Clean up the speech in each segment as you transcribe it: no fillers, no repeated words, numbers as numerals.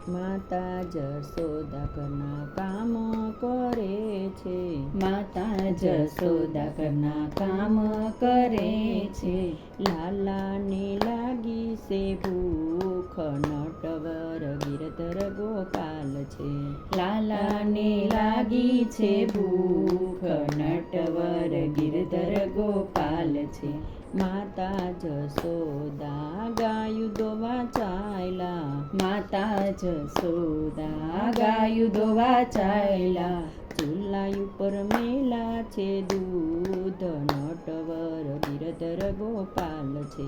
માતા જશોદા ઘરના કામ કરે છે. માતા જશોદા ઘરના કામ કરે છે. લાલાને લાગી છે ભૂખ, નટવર ગિરધર ગોપાલ છે. લાલાને લાગી છે ભૂખ, નટવર ગિરધર ગોપાલ છે. માતા જશોદા ગાયું દોવા ચાલ્યા. માતા જશોદા ગાયું દોવા ચાલ્યા. ચૂલા ઉપર મેલા છે દૂધ, નટવર ગિરધર ગોપાલ છે.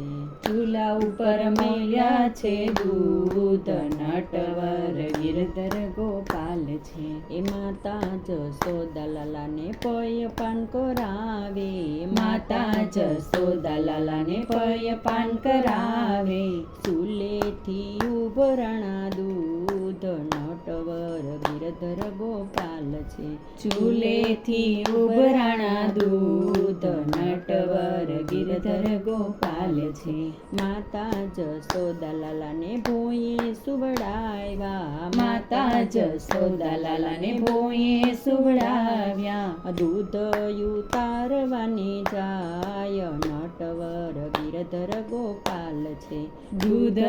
ચૂલા ઉપર મેલ્યા છે દૂધ, નટવર ગિરધર ગોપાલ છે. એ માતા જશોદા લાલાને પય પાન કરાવે. માતા જશોદા લાલાને પય પાન કરાવે. ચૂલેથી ઉભરાણા દૂધ, નટવર ગિરધર ગોપાલ છે. ચૂલેથી ઉભરાણા દૂધ, નટવર ગિરધર ગોપાલ છે. માતા જશોદા લાલાને ભોંયે સુવડાવ્યા. માતા જશોદા લાલાને ભોંયે સુવડાવ્યા. દૂધ ઉતારવાની જાય, નટવર ગિરધર ગોપાલ છે. દૂધ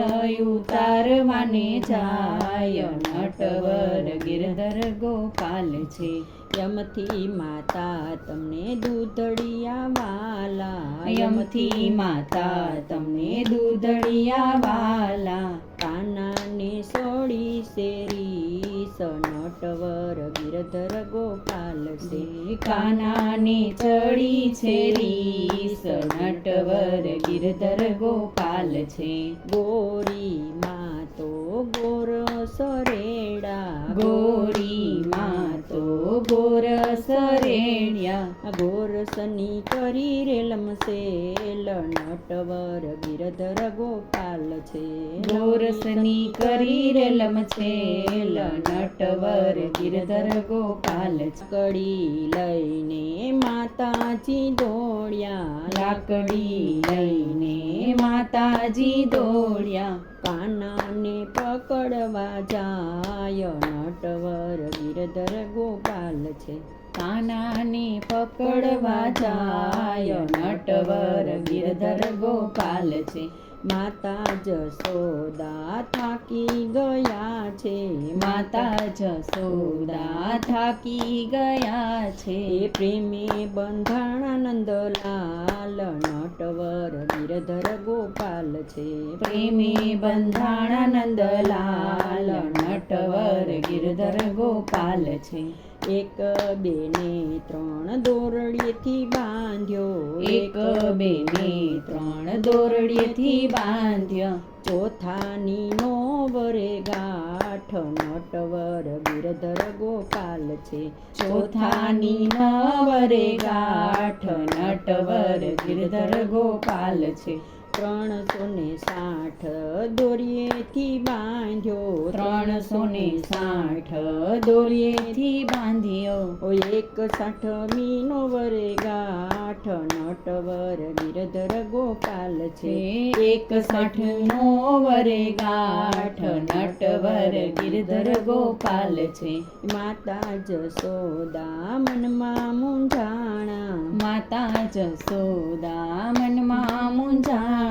ઉતારવાને જાય, નટવર ગિરધર ગોપાલ છે. યમથી માતા તમને દૂધડિયા વાલા. યમથી માતા તમને દૂધડિયા વાલા. કાનાને સોડી શેરી, નટવર ગિરધર ગોપાલ છે. કાનાને ચડી છે રીસ, નટવર ગિરધર ગોપાલ છે. ગોરી માં તો ગોર સરેડા. ગોરી માં તો ગોરસ રેણ્યા. ગોરસની કરી રેલમસેલ, નટવર ગિરધર ગોપાલ છે. ગોરસની કરી રેલમછેલ, નટવર ગિરધર ગોપાલ છે. કડી લઈને માતાજી દોડ્યા. લાકડી લઈને માતાજી દોડ્યા. કાનાને પકડવા જાય, નટવર ગિરધર ગોપાલ છે. કાનાને પકડવા જાય, નટવર ગિરધર ગોપાલ છે. માતા જશોદા થાકી ગયા છે. માતા જશોદા થાકી ગયા છે. એ પ્રેમે બંધાણા નંદલાલ, નટવર ગિરધર ગોપાલ છે. પ્રેમે બંધાણા નંદલાલ, નટવર ગિરધર ગોપાલ છે. એક બે ને ત્રણ દોરડીએથી બાંધ્યો. એક બે ને ત્રણ દોરડીએથી બાંધ્યો. ચોથાની નો વરે ગાંઠ, નટવર ગિરધર ગોપાલ છે. ચોથાની નવરે ગાંઠ, નટવર ગિરધર ગોપાલ છે. 360 દોરીએથી બાંધ્યો. 360 દોરીએથી બાંધ્યો. 61 નો વરે ગાંઠ, નટવર ગિરધર ગોપાલ છે. 61 નો વરે ગાંઠ, નટવર ગિરધર ગોપાલ છે. માતા જશોદા મનમાં મૂંઝાણા. માતા જશોદા મનમાં મૂંઝાણા.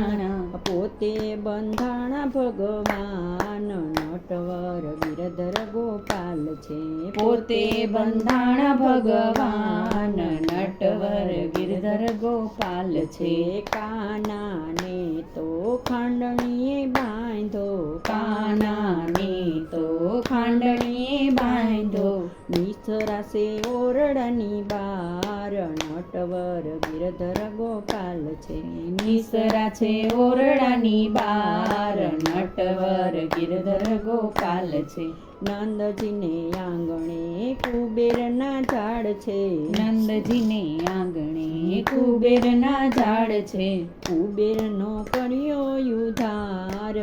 પોતે બંધાણા ભગવાન, નટવર ગિરધર ગોપાલ છે. પોતે બંધાણા ભગવાન, નટવર ગિરધર ગોપાલ છે. કાનાને તો ખાંડણીએ બાંધો. કાનાને તો ખાંડણીએ બાંધો. નિસરાશે ઓરડાની બાર, નટવર ગિરધર ગોપાલ છે. નિસરા છે ઓરડાની બાર, નટવર ગિરધર ગોપાલ છે. નંદજીને આંગણે કુબેરના ઝાડ છે. નંદજીને આંગણે કુબેરના ઝાડ છે. કુબેરનો કર્યો ઉધાર,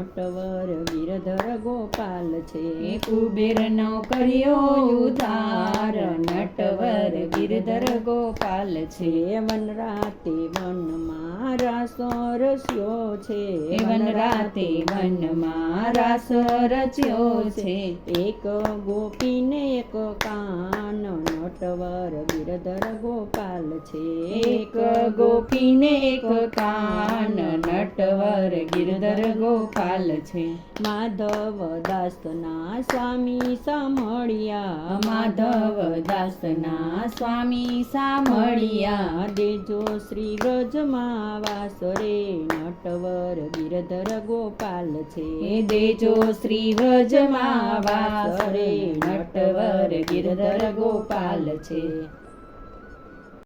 નટવર ગિરધર ગોપાલ છે. કુબેરનો કર્યો ઉદ્ધાર નટવર ગિરધર ગોપાલ છે. વન રાતે વનમાં રાસો રસ્યો છે. વન રાતે વનમાં રાસ રચ્યો છે. એક ગોપીને એક કાન નટવર ગિરધર ગોપાલ છે. એક ગોપીને એક કાન નટવર ગિરધર ગોપાલ છે. માધવ દાસના સ્વામી સાંભળ્યા. માધવ દાસના સ્વામી સાંભળ્યા. દેજો શ્રી વ્રજમાં વાસ રે નટવર ગિરધર ગોપાલ છે. દેજો શ્રી વ્રજમાં વાસ રે નટવર ગિરધર ગોપાલ છે.